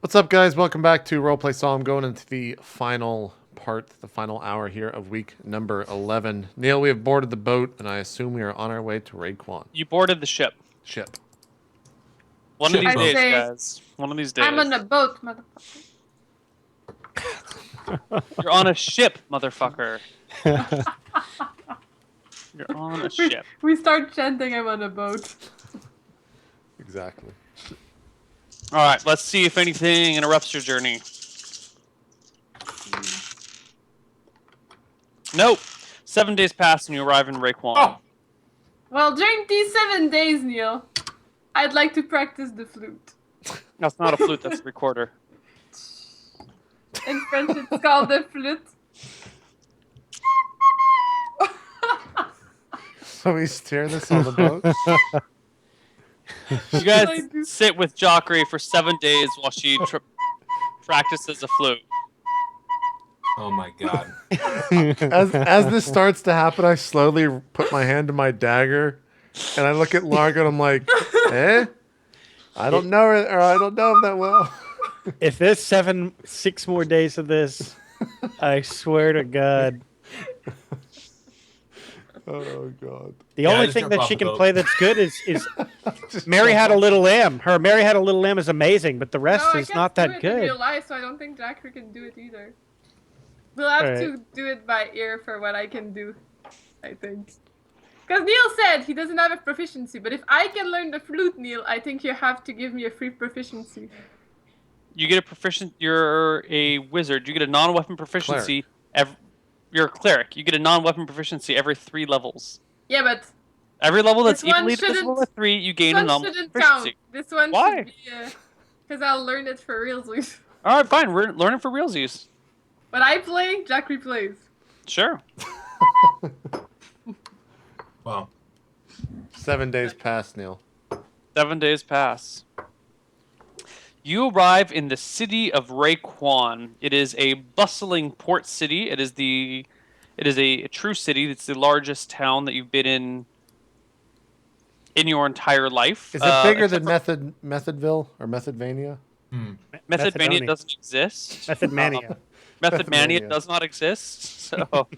What's up, guys? Welcome back to RollPlay Solum. Going into the final part, the final hour here of week number 11. Neal, we have boarded the boat, and I assume we are on our way to Raekwon. You boarded the ship. Ship. One of these days, say, guys. One of these days. I'm on a boat, motherfucker. You're on a ship, motherfucker. You're on a ship. We start chanting I'm on a boat. Exactly. All right, let's see if anything interrupts your journey. Nope. 7 days pass and you arrive in Raekwon. Oh. Well, during these 7 days, Neal, I'd like to practice the flute. That's not a flute, that's a recorder. In French, it's called the flute. So we steer this on the boat? You guys sit with Jockrey for 7 days while she practices the flute. Oh my god. As this starts to happen, I slowly put my hand to my dagger, and I look at Largo, and I'm like, eh? I don't know it, or I don't know that well. If there's 6 more days of this, I swear to God. Oh, God. The Yeah, only just thing jump that off she the can boat. play that's good is Mary Had a Little Lamb. Her Mary Had a Little Lamb is amazing, but the rest No, I is can't not do that it in good. real life, so I don't think Jackery can do it either. We'll have Alright. to do it by ear for what I can do, I think. Because Neal said he doesn't have a proficiency, but if I can learn the flute, Neal, I think you have to give me a free proficiency. You get a proficient. You're a wizard. You get a non-weapon proficiency. You're a cleric. You get a non-weapon proficiency every 3 levels. Yeah, but Every level that's This one equally divisible shouldn't- with 3, you gain this a one non-weapon shouldn't proficiency. count. This one Why? should be, because I'll learn it for realsies. All right, fine. We're learning for realsies. When I play, Jackery plays. Sure. Wow. 7 days past, Neal. 7 days pass. You arrive in the city of Raekwon. It is a bustling port city. It is a true city. It's the largest town that you've been in your entire life. Is it bigger than except Methodville or Methodvania? Methodvania Macedonia. doesn't exist. Method Mania. Methodmania Methodmania. does not exist. So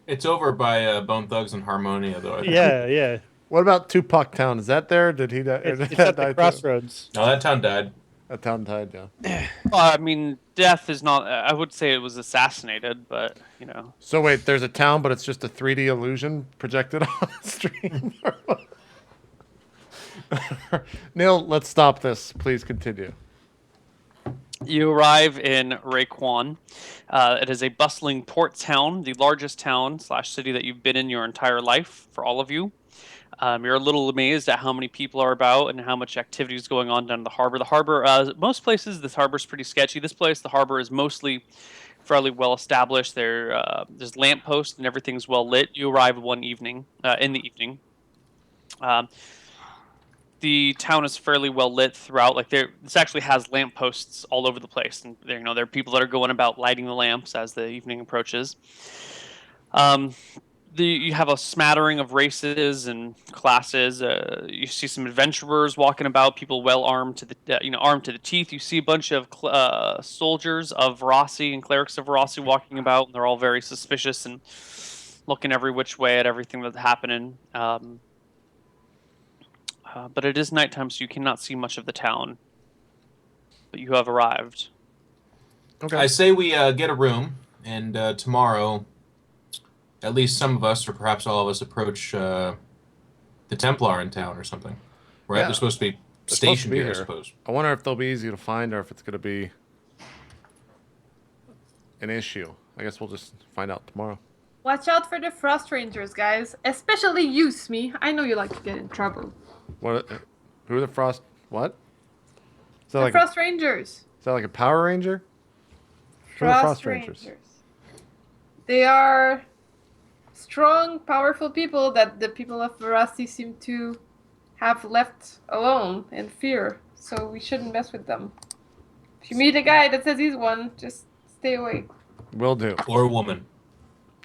It's over by Bone Thugs and Harmonia, though. I think. Yeah. What about Tupac Town? Is that there? Did he die? or It's, did it's that at die the too? crossroads. No, that town died. That town died, yeah. I mean, death is not. I would say it was assassinated, but you know. So wait, there's a town, but it's just a 3D illusion projected on the stream. Neal, let's stop this. Please continue. You arrive in Raekwon. It is a bustling port town, the largest town / city that you've been in your entire life for all of you. You're a little amazed at how many people are about and how much activity is going on down the harbor. The harbor, most places, this harbor is pretty sketchy. This place, the harbor, is mostly fairly well established. There's lampposts and everything's well lit. You arrive one evening, in the evening. The town is fairly well lit throughout. Like this actually has lampposts all over the place, and there are people that are going about lighting the lamps as the evening approaches. You have a smattering of races and classes. You see some adventurers walking about, people well armed to the armed to the teeth. You see a bunch of soldiers of Rossi and clerics of Rossi walking about, and they're all very suspicious and looking every which way at everything that's happening. But it is nighttime, so you cannot see much of the town. But you have arrived. Okay. I say we get a room, and tomorrow, at least some of us, or perhaps all of us, approach the Templar in town or something. Right? Yeah. They're supposed to be They're supposed to stationed be here, I here. suppose. I wonder if they'll be easy to find or if it's going to be an issue. I guess we'll just find out tomorrow. Watch out for the Frost Rangers, guys. Especially you, Smee. I know you like to get in trouble. What? Who are the Frost? What? Is that The like Frost Rangers. is that like a Power Ranger? Who are the Frost Rangers? They are strong, powerful people that the people of Verasti seem to have left alone in fear. So we shouldn't mess with them. If you meet a guy that says he's one, just stay away. Will do. Or a woman.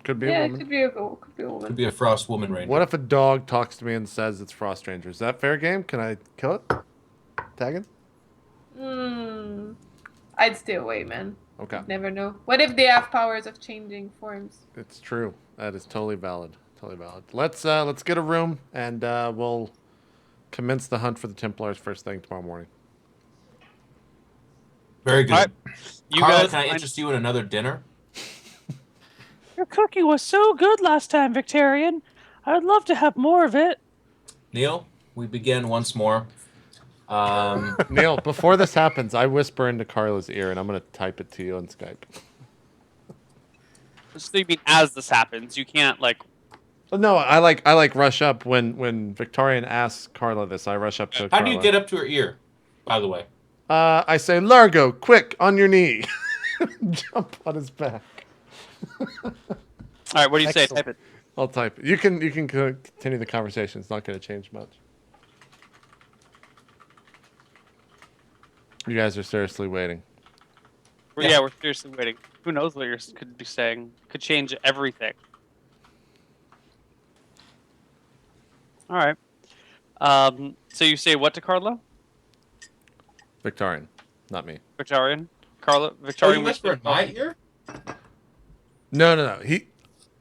Could be a Yeah, it woman. could be a woman. Could be a Frost woman ranger. What if a dog talks to me and says it's Frost Ranger? Is that fair game? Can I kill it? Tag it? I'd stay away, man. Okay. Never know. What if they have powers of changing forms? It's true. That is totally valid. Totally valid. Let's get a room and we'll commence the hunt for the Templars first thing tomorrow morning. Very good. Alright. You Carla, guys can I find- interest you in another dinner? Your cooking was so good last time, Victorian. I would love to have more of it. Neal, we begin once more. Neal, before this happens, I whisper into Carla's ear and I'm gonna type it to you on Skype. So you mean as this happens, you can't like. No, I like rush up when Victorian asks Carla this. I rush up to How Carla. do you get up to her ear, by the way? I say, Largo, quick, on your knee. Jump on his back. All right, what do you say? Excellent. Type it. I'll type it. You can continue the conversation. It's not going to change much. You guys are seriously waiting. Yeah, we're seriously waiting. Who knows what you could be saying? Could change everything. All right. So you say what to Carla? Victorian, not me. Victorian? Carla? Oh, Victorian you whispered in my ear? No.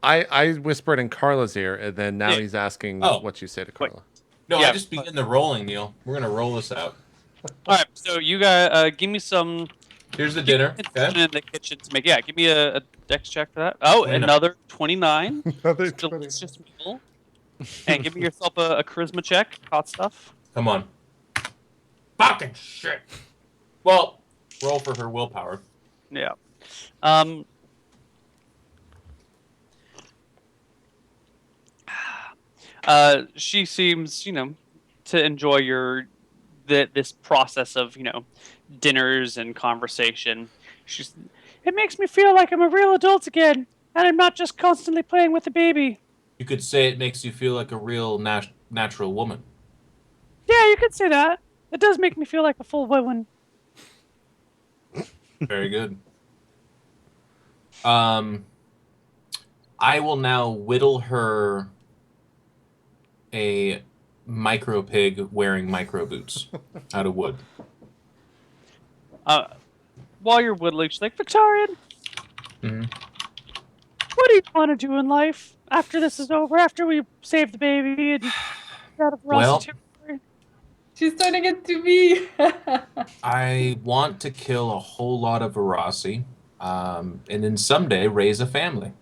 I whispered in Carla's ear, and then now Yeah. he's asking Oh. what you say to Carla. No, Yeah. I just begin the rolling, Neal. We're gonna roll this out. All right, so you guys give me some Here's the dinner. in Okay. the kitchen to make. Yeah, give me a dex check for that. Oh, 29. another 29. Another Delicious meal. And give me yourself a charisma check. Hot stuff. Come on. Fucking shit. Well, roll for her willpower. Yeah. She seems, to enjoy this process of, dinners and conversation. It makes me feel like I'm a real adult again, and I'm not just constantly playing with a baby. You could say it makes you feel like a real natural woman. Yeah, you could say that. It does make me feel like a full woman. Very good. I will now whittle her a micro pig wearing micro boots out of wood. While you're whittling, she's like, Victorian, Mhm. What do you want to do in life after this is over? After we save the baby and get out of Well- Rossi territory? She's turning it to me. I want to kill a whole lot of Verasi, and then someday raise a family.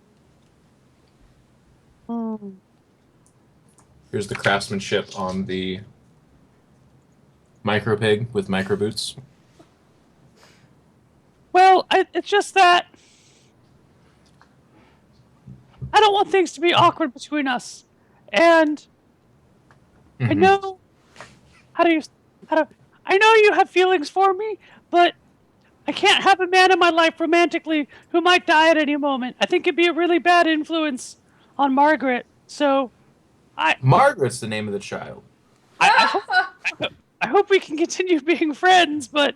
Hmm. Here's the craftsmanship on the micro pig with micro boots. Well, it's just that I don't want things to be awkward between us, and I Mhm. know I know you have feelings for me, but I can't have a man in my life romantically who might die at any moment. I think it'd be a really bad influence on Margaret. So Margaret's the name of the child. I hope we can continue being friends, but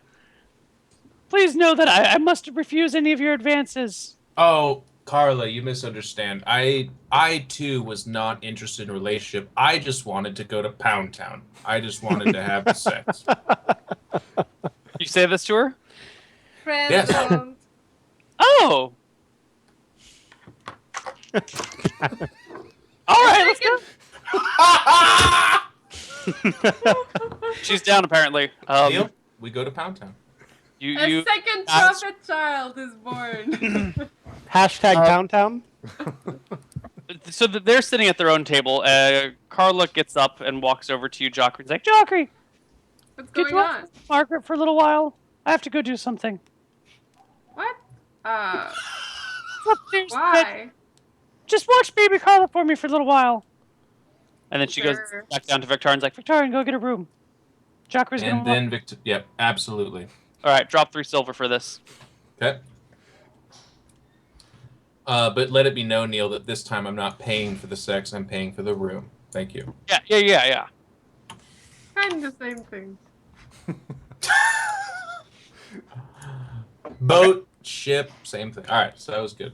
please know that I must refuse any of your advances. Oh, Carla, you misunderstand. I too was not interested in a relationship. I just wanted to go to Pound Town. I just wanted to have sex. you say this to her? Friends Yes. don't. Oh! All right, let's go. She's down, apparently. Neal, we go to Pound Town. You A second asked- prophet child is born. Hashtag Downtown. So they're sitting at their own table. Carla gets up and walks over to you, Jockey. He's like, Jockey, What's could going you on? watch Margaret for a little while? I have to go do something. What? Upstairs, bed. Why? Just watch baby Carla for me for a little while. and then she goes Sure. back down to Victorian's like, Victorian, go get a room. Jockey's And gonna then Victor. Yep, absolutely. all right, drop 3 silver for this. Okay. But let it be known, Neal, that this time I'm not paying for the sex. I'm paying for the room. Thank you. Yeah. Kind of the same thing. Boat, ship, same thing. All right, so that was good.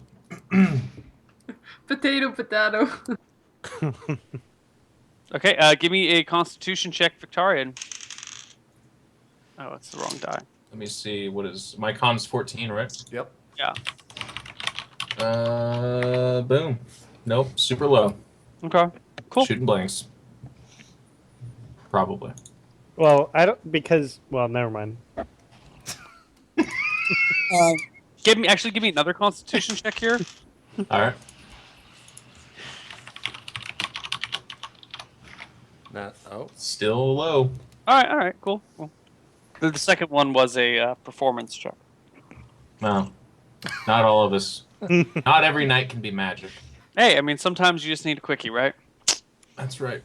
Potato. Okay, give me a Constitution check, Victorian. Oh, it's the wrong die. Let me see. What is my con's 14, right? Yep. Yeah. Boom. Nope. Super low. Okay. Cool. Shooting blanks. Probably. Well, I don't because well, never mind. Give me another Constitution check here. All right. Still low. All right, cool. The second one was a performance check. No, not all of us. Not every night can be magic. Hey, I mean, sometimes you just need a quickie, right? That's right.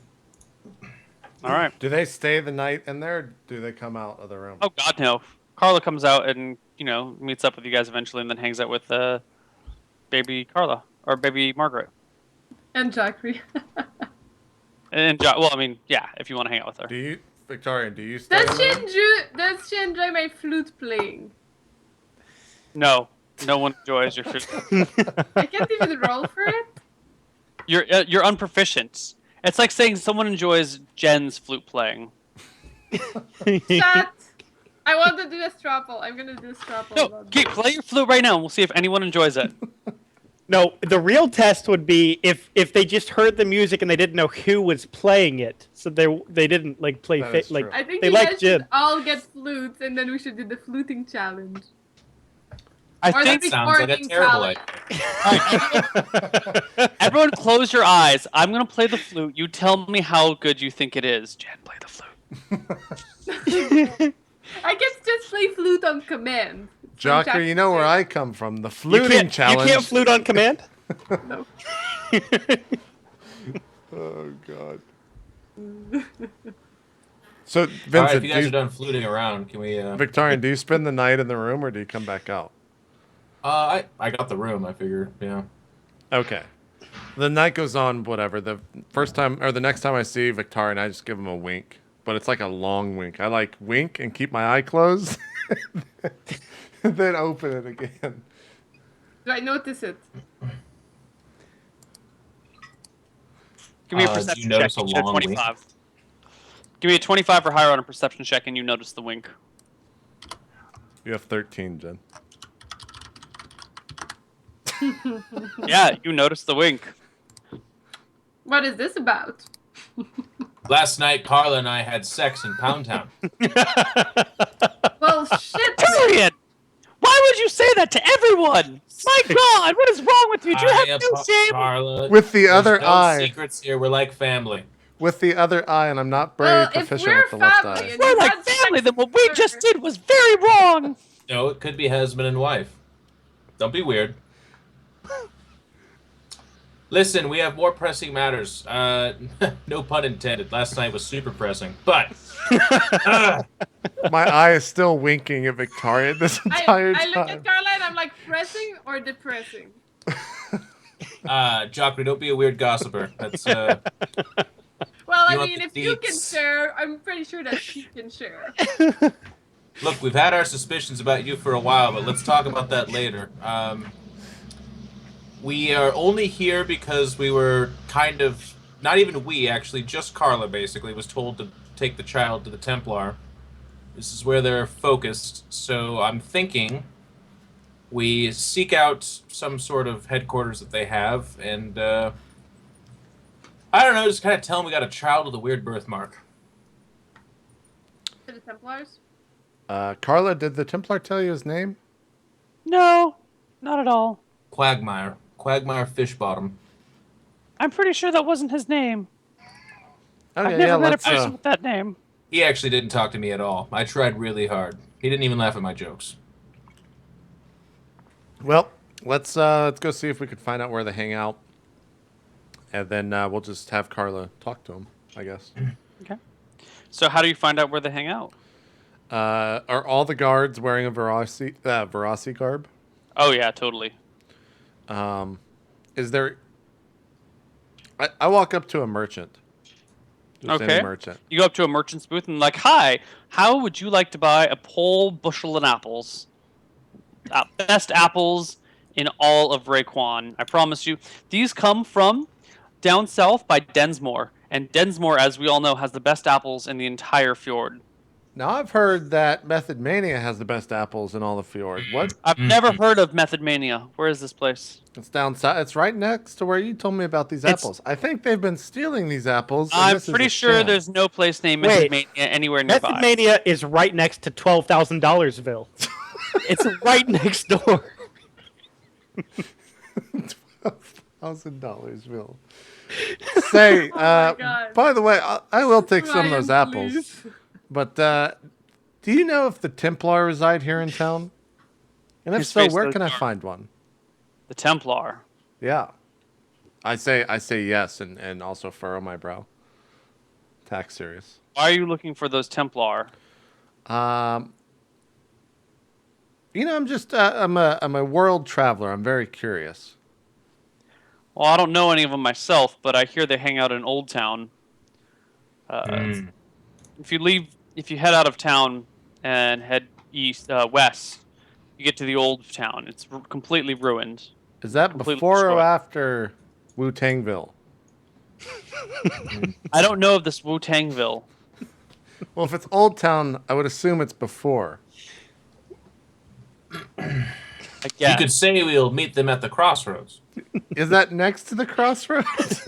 All right. Do they stay the night in there? Or do they come out of the room? Oh God, no. Carla comes out and meets up with you guys eventually, and then hangs out with baby Carla or baby Margaret. And Jackery. And well, I mean, yeah, if you want to hang out with her. Do you, Victoria? Do you stay? Does she enjoy my flute playing? No one enjoys your food. I can't even roll for it. You're unproficient. It's like saying someone enjoys Jen's flute playing. Chat. I want to do a strapple. I'm gonna do a strapple. No, keep play your flute right now, and we'll see if anyone enjoys it. No, the real test would be if they just heard the music and they didn't know who was playing it, so they didn't like play That is true. I think they you like guys Jen. should all get flutes, and then we should do the fluting challenge. I Or think the Sounds like a recording terrible challenge. idea. everyone close your eyes. I'm gonna play the flute. You tell me how good you think it is. Jen, play the flute. I can just play flute on command. Jocker, you know where I come from. The fluting challenge. You can't flute on command. No. Oh God. So Vincent, All right, if you guys are done fluting around, can we? Victorian, do you spend the night in the room or do you come back out? I got the room. I figure. Yeah. Okay. The night goes on, whatever. The first time or the next time I see Victorian, I just give him a wink. But it's like a long wink. I like wink and keep my eye closed. Then open it again. Do I notice it? Give me a Do perception you notice check. a You should long 25. Give me a 25 or higher on a perception check, and you notice the wink. You have 13, Jen. Yeah, you notice the wink. What is this about? Last night, Carla and I had sex in Pound Town. Well, shit. Tyrion! Why would you say that to everyone? My God, what is wrong with you? Do you have no shame? Carla. With the There's other no eye. secrets here. We're like family. With the other eye, and I'm not very Well, if proficient we're with the left family eye. and We're you like had family, sex then what we with just her- did was very wrong. No, it could be husband and wife. Don't be weird. Listen, we have more pressing matters. No pun intended. Last night was super pressing. But My eye is still winking at Victoria this entire I look time. at Carla and I'm like, pressing or depressing? Jockey, don't be a weird gossiper. That's Well, I You want mean, the if you can deets. share, I'm pretty sure that she can share. Look, we've had our suspicions about you for a while, but let's talk about that later. We are only here because we were kind of, not even we actually, just Carla basically was told to take the child to the Templar. This is where they're focused, so I'm thinking we seek out some sort of headquarters that they have, and I don't know, just kind of tell them we got a child with a weird birthmark. To the Templars? Carla, did the Templar tell you his name? No, not at all. Quagmire Fishbottom. I'm pretty sure that wasn't his name. Okay, I've never met a let's, person with that name. He actually didn't talk to me at all. I tried really hard. He didn't even laugh at my jokes. well, let's go see if we can find out where they hang out, and then we'll just have Carla talk to him, I guess. Okay. So how do you find out where they hang out? Are all the guards wearing a Verasi garb? Oh yeah, totally. Is there? I walk up to a merchant. Just any Okay. merchant. You go up to a merchant's booth and like, hi, how would you like to buy a whole bushel of apples? Best apples in all of Raekwon. I promise you. These come from down south by Densmore. And Densmore, as we all know, has the best apples in the entire fjord. Now I've heard that Method Mania has the best apples in all the fjord. What? I've never heard of Method Mania. Where is this place? It's down south. It's right next to where you told me about these apples. I think they've been stealing these apples. And I'm this is pretty a sure scam. there's no place named Wait. Method Mania anywhere nearby. Method Mania is right next to $12,000 It's right next door. $12,000 bill. Say, God. by the way, I will take some of Ryan, those apples. please. But do you know if the Templar reside here in town? And if His so, face where goes can I dark. find one? The Templar. Yeah, I say yes, and also furrow my brow. Tax serious. Why are you looking for those Templar? I'm just I'm a world traveler. I'm very curious. Well, I don't know any of them myself, but I hear they hang out in Old Town. If you head out of town and head west, you get to the Old Town. It's completely ruined. Is that Completely before or destroyed. after Wu Tangville? I don't know of this Wu Tangville. Well, if it's Old Town, I would assume it's before. I You guess. could say we'll meet them at the crossroads. Is that next to the crossroads?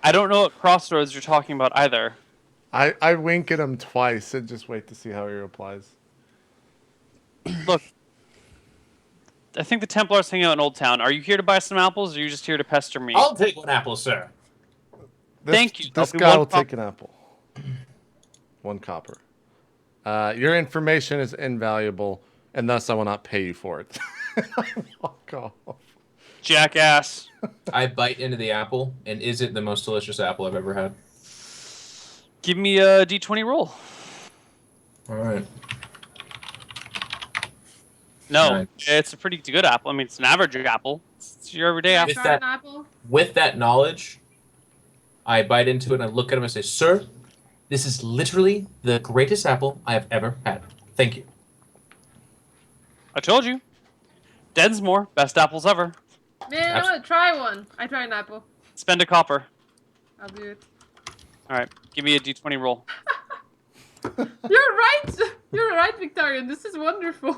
I don't know what crossroads you're talking about either. I wink at him twice and just wait to see how he replies. Look, I think the Templars hang out in Old Town. Are you here to buy some apples, or are you just here to pester me? I'll take one apple, sir. Thank you. This That'll be guy one will copper. take an apple. 1 copper. Your information is invaluable, and thus I will not pay you for it. I walk off. Jackass. I bite into the apple, and is it the most delicious apple I've ever had? Give me a d20 roll. All right. No, Nice. it's a pretty good apple. I mean, it's an average apple. It's your everyday Can I apple. With try that- an apple? With that knowledge, I bite into it and I look at him and say, "Sir, this is literally the greatest apple I have ever had. Thank you." I told you. Densmore, best apples ever. Man, I want to try one. I try an apple. Spend a copper. I'll do it. All right, give me a d20 roll. You're right. You're right, Victorian. This is wonderful.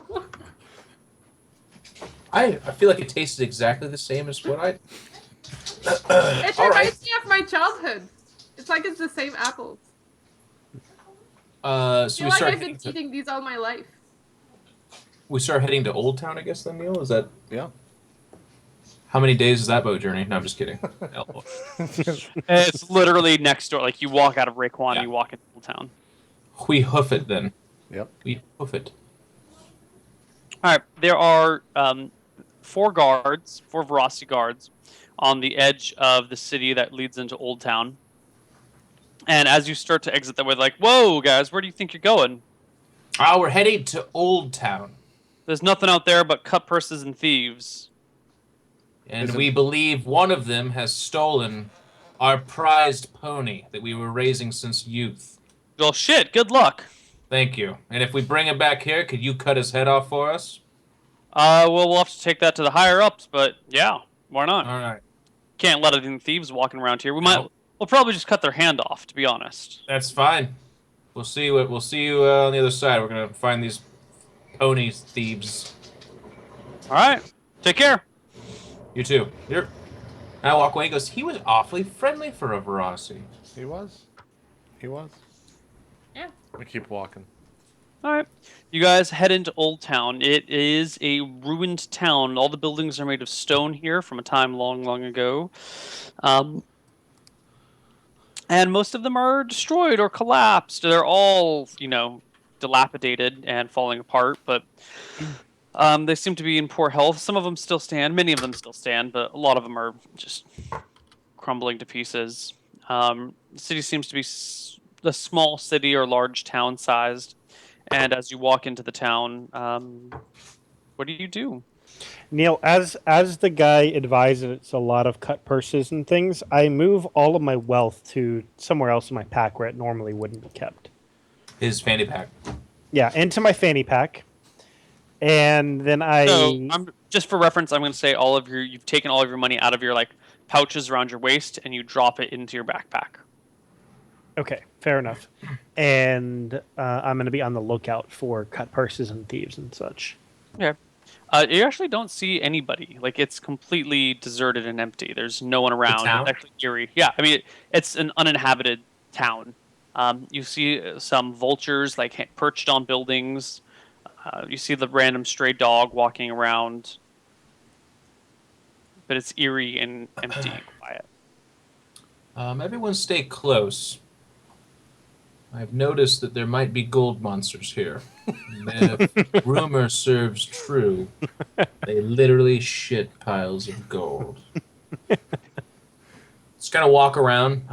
I feel like it tasted exactly the same as what I. It All right. reminds me of my childhood. It's like it's the same apples. So I we feel like start I've been heading to, eating these all my life. we start heading to Old Town, I guess. Then Neil, is that Yeah. how many days is that boat journey? No, I'm just kidding. It's literally next door. Like you walk out of Raekwon, Yeah. you walk into Old Town. We hoof it then. Yep. We hoof it. All right, there are 4 Veracity guards, on the edge of the city that leads into Old Town. And as you start to exit that way, like, whoa, guys, where do you think you're going? We're heading to Old Town, There's nothing out there but cut purses and thieves. and Isn't- we believe one of them has stolen our prized pony that we were raising since youth. Well, shit, good luck. Thank you. And if we bring him back here, could you cut his head off for us? Well, we'll have to take that to the higher ups, but yeah, why not? All right. Can't let any thieves walking around here. No. We'll probably just cut their hand off, to be honest. That's fine. We'll see you on the other side. We're gonna find these pony thieves. All right, take care. You too. Here. I walk away. He goes. He was awfully friendly for a Veracity. He was. Yeah. We keep walking. All right. You guys head into Old Town. It is a ruined town. All the buildings are made of stone here from a time long, long ago. And most of them are destroyed or collapsed. They're all, dilapidated and falling apart, but they seem to be in poor health. Some of them still stand. Many of them still stand, but a lot of them are just crumbling to pieces. The city seems to be a small city or large town sized. And as you walk into the town, what do you do? Neil, as the guy advised, it's a lot of cut purses and things. I move all of my wealth to somewhere else in my pack where it normally wouldn't be kept. His fanny pack. Yeah, into my fanny pack, and then So, just for reference, I'm going to say you've taken all of your money out of your pouches around your waist, and you drop it into your backpack. Okay, fair enough. And I'm going to be on the lookout for cut purses and thieves and such. Okay. You actually don't see anybody. Like, it's completely deserted and empty. There's no one around. town? It's actually eerie. Yeah, I mean, it's an uninhabited town. You see some vultures like perched on buildings. You see the random stray dog walking around. But it's eerie and empty and quiet. Everyone stay close. I've noticed that there might be gold monsters here. And if rumor serves true, they literally shit piles of gold. Just kind of walk around.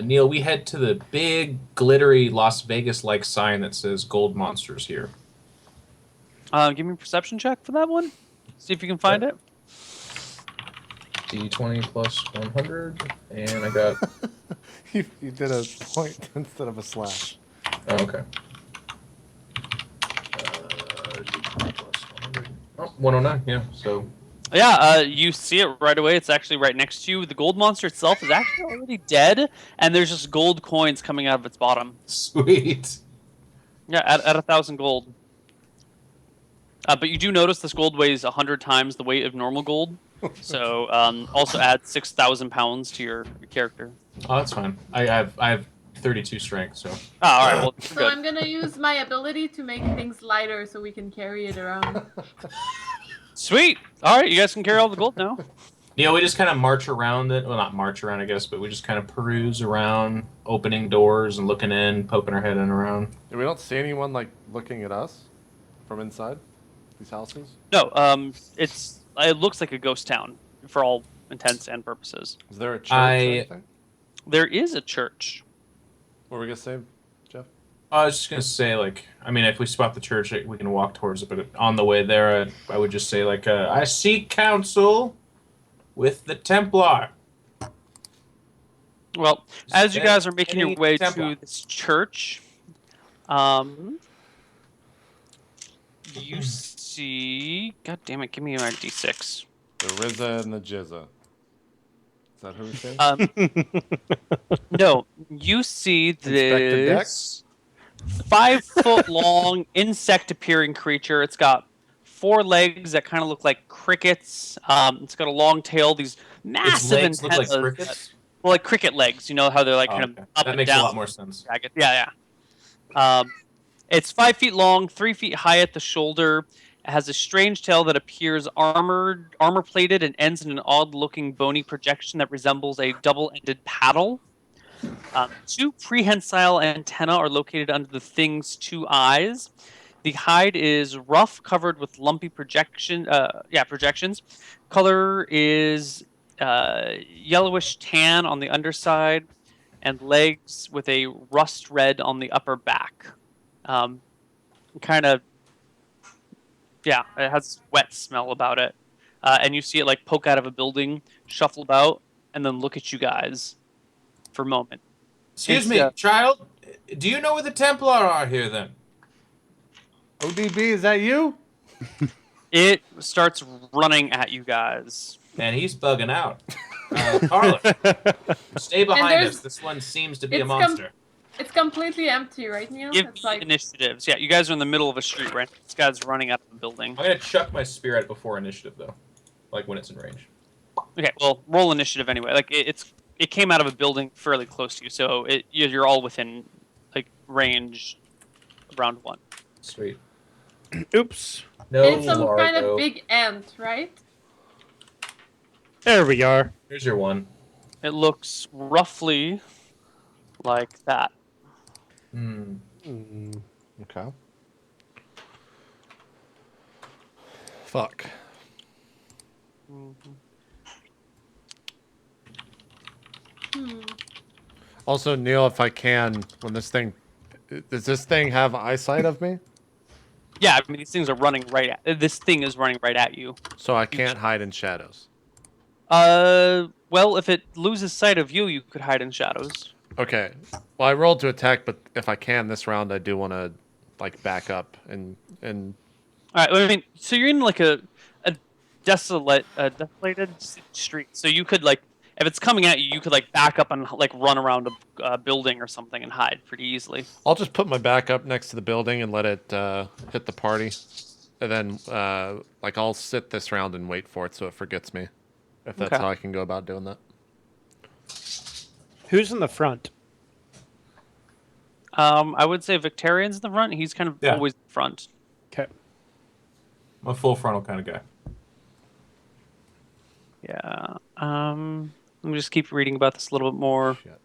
Neal, we head to the big, glittery Las Vegas-like sign that says gold monsters here. Give me a perception check for that one. See if you can find it. D20 plus 100, and I got... You did a point instead of a slash. Oh, okay. D20 plus 100. Oh, 109, yeah, so... Yeah, you see it right away. It's actually right next to you. The gold monster itself is actually already dead, and there's just gold coins coming out of its bottom. Sweet. Yeah, at 1,000 gold. But you do notice this gold weighs 100 times the weight of normal gold. So also add 6,000 pounds to your character. Oh, that's fine. I have 32 strength, so... Oh, all right, well, So good. I'm gonna use my ability to make things lighter so we can carry it around. Sweet. All right, you guys can carry all the gold now. Neal, we just kind of march around it. Well, not march around, I guess, but we just kind of peruse around, opening doors and looking in, poking our head in around. We don't see anyone like looking at us from inside these houses. No, it looks like a ghost town for all intents and purposes. Is there a church or anything? There is a church. What were we gonna say, Jeff? I was just gonna say, like, I mean, if we spot the church, we can walk towards it. But on the way there, I would just say, like, I seek counsel with the Templar. Well, as you guys are making your Any way Templar. to this church, you see. God damn it! Give me my d6. The Rizza and the Jizza. Is that who we say? No, you see Inspector this 5-foot-long insect-appearing creature. It's got 4 legs that kind of look like crickets. It's got a long tail. These Its massive legs look like antennas. crickets. Well, like cricket legs. You know how they're like Oh, kind okay. of up That and makes down. a lot more sense. Jagged. Yeah. It's 5 feet long, 3 feet high at the shoulder. It has a strange tail that appears armor-plated and ends in an odd-looking bony projection that resembles a double-ended paddle. 2 prehensile antennae are located under the thing's 2 eyes. The hide is rough, covered with lumpy projections. Color is yellowish tan on the underside, and legs with a rust red on the upper back. It has wet smell about it. And you see it like poke out of a building, shuffle about, and then look at you guys for a moment. Excuse me, child. Do you know where the Templar are here, then? ODB, is that you? It starts running at you guys. Man, he's bugging out. Carla, stay behind there's- us. This one seems to be a it's monster. It's completely empty, right, Neal? Give It's me like initiatives. Yeah, you guys are in the middle of a street, right? This guy's running out of the building. I'm gonna chuck my spear at it before initiative, though. Like when it's in range. Okay, well, roll initiative anyway. Like it came out of a building fairly close to you, so you're all within like range of round 1. Sweet. Oops. No, it's some kind Largo. of big ant, right? There we are. Here's your one. It looks roughly like that. Okay. Fuck. Also, Neal, if I can, when this thing, does this thing have eyesight of me? Yeah, I mean these things are running right at. This thing is running right at you. So I can't hide in shadows. Well, if it loses sight of you, you could hide in shadows. Okay. Well, I rolled to attack, but if I can this round, I do want to like back up and. All right. I mean, so you're in like a desolated street, so you could like if it's coming at you, you could like back up and like run around a building or something and hide pretty easily. I'll just put my back up next to the building and let it hit the party. And then, like, I'll sit this round and wait for it so it forgets me. If that's Okay. how I can go about doing that. Who's in the front? I would say Victorian's in the front. He's kind of Yeah. always in front. Okay. I'm a full frontal kind of guy. Yeah. Let me just keep reading about this a little bit more. Shit.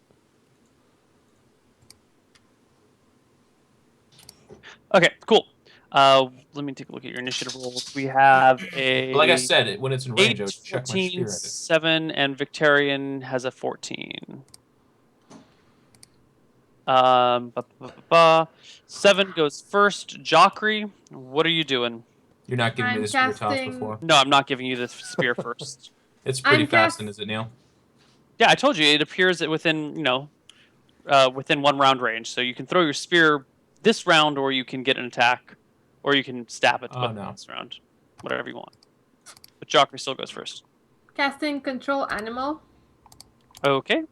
Okay, cool. Let me take a look at your initiative rolls. We have a But like I said, when it's in range, 8, I would check my 14, spear at it. 7, and Victorian has a 14. 7 goes first. Jockrey, what are you doing? You're not giving me I'm the spear toss casting- before. No, I'm not giving you the spear first. It's pretty I'm fast, cast- is it, Neil? Yeah, I told you it appears that within within 1 round range. So you can throw your spear this round, or you can get an attack, or you can stab it Oh, no. this round, whatever you want. But Jockrey still goes first. Casting control animal. Okay.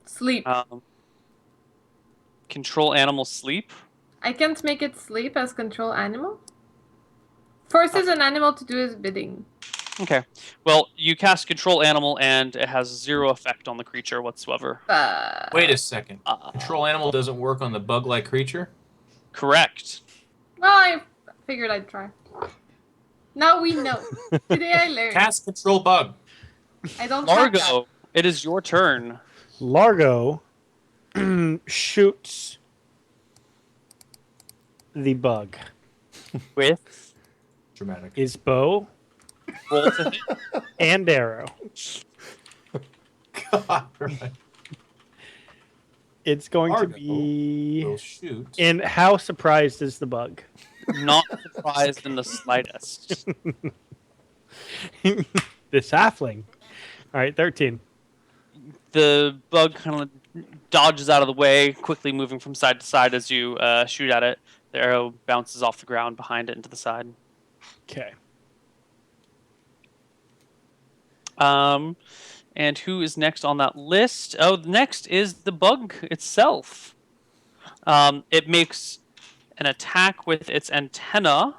Sleep. Control animal sleep. I can't make it sleep as control animal. Forces an animal to do his bidding. Okay. Well, you cast control animal, and it has 0 effect on the creature whatsoever. Wait a second. Control animal doesn't work on the bug-like creature? Correct. Well, I figured I'd try. Now we know. Today I learned. Cast control bug. I don't have that. Largo, it is your turn. Largo shoots the bug. With Dramatic. His bow roll to hit. and arrow. God, right. It's going Largo to be. will shoot. And how surprised is the bug? Not surprised in the slightest. The halfling. All right, 13. The bug kind of dodges out of the way, quickly moving from side to side as you shoot at it. The arrow bounces off the ground behind it into the side. Okay. And who is next on that list? Oh, next is the bug itself. It makes an attack with its antenna.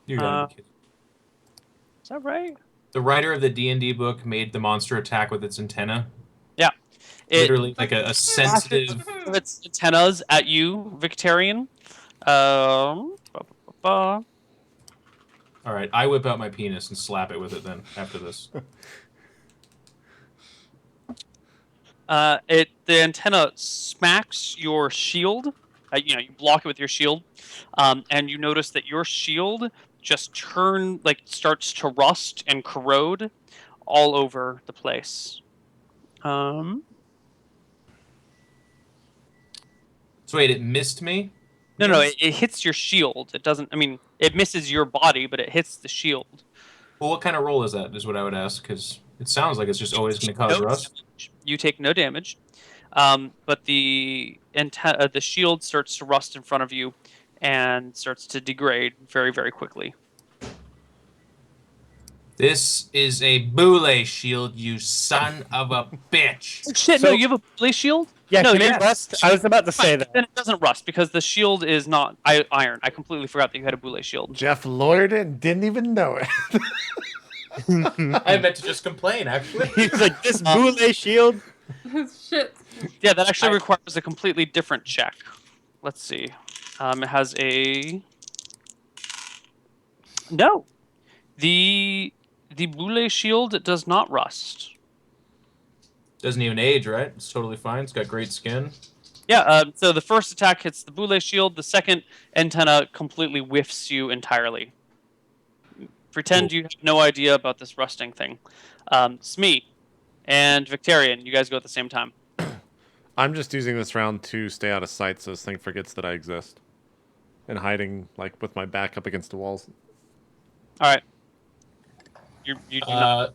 You gotta be kidding. Is that right? The writer of the D&D book made the monster attack with its antenna. Yeah. It Literally like a sensitive... of its antennas at you, Victorian. Alright, I whip out my penis and slap it with it then, after this. The antenna smacks your shield. You block it with your shield, and you notice that your shield just starts to rust and corrode all over the place. So wait, it missed me? No, it hits your shield. It doesn't. I mean, it misses your body, but it hits the shield. Well, what kind of roll is that, is what I would ask, because it sounds like it's just always going to cause No rust. damage. You take no damage, but the shield starts to rust in front of you and starts to degrade very, very quickly. This is a boule shield, you son of a bitch. Shit! So- No, you have a blaze shield. Yeah, no, can it yes. rust? I was about to say Fine, that. Then it doesn't rust because the shield is not iron. I completely forgot that you had a boule shield. Jeff lawyered it and didn't even know it. I meant to just complain, actually. He's like, this boule shield. Shit. Yeah, that actually requires a completely different check. Let's see. It has a no. The boule shield does not rust. Doesn't even age, right? It's totally fine. It's got great skin. Yeah. So the first attack hits the boule shield. The second antenna completely whiffs you entirely. Pretend you have no idea about this rusting thing. Smee and Victorian, you guys go at the same time. I'm just using this round to stay out of sight so this thing forgets that I exist. And hiding, like, with my back up against the walls. All right. You do not,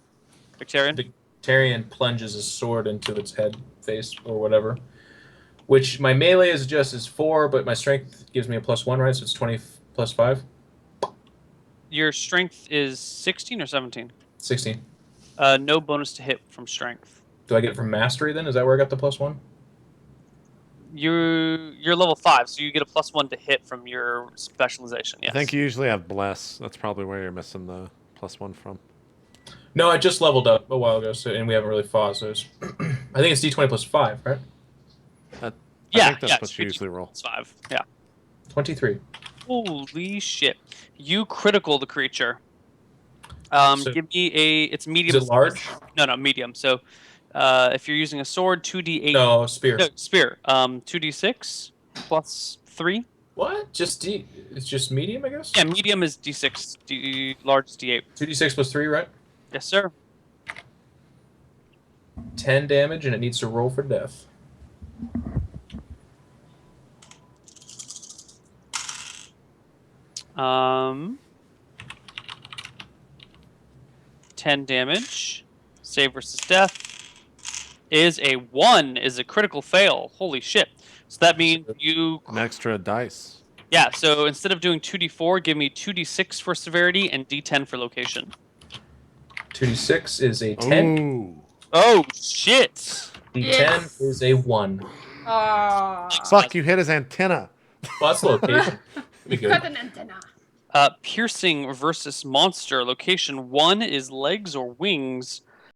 Victorian? Victorian plunges his sword into its head, face, or whatever. Which my melee is just as 4, but my strength gives me a +1, right? So it's 20 plus 5. Your strength is 16 or 17? 16. No bonus to hit from strength. Do I get it from mastery then? Is that where I got the +1? You're level 5, so you get a +1 to hit from your specialization. Yes. I think you usually have bless. That's probably where you're missing the +1 from. No, I just leveled up a while ago, and we haven't really fought. So it's I think it's D20 plus 5, right? I Yeah, think that's yeah, what you usually roll. It's 5. Yeah. 23. Holy shit! You critical the creature. So- Give me a. It's medium. Is it large? No, medium. So, if you're using a sword, 2d8. No, spear. No, spear. 2d6 plus 3. What? Just D? It's just medium, I guess. Yeah, medium is d6. Large is d8. 2d6 plus 3, right? Yes, sir. 10 damage, and it needs to roll for death. Um. 10 damage. Save versus death is a 1. Is a critical fail. Holy shit! So that means you. An extra dice. Yeah. So instead of doing 2d4, give me 2d6 for severity and d10 for location. 2d6 is a 10. Ooh. Oh shit! D10 Yes. is a 1. Fuck, you hit his antenna. Well, that's location. Be Cut good. an antenna. Piercing versus monster. Location 1 is legs or wings.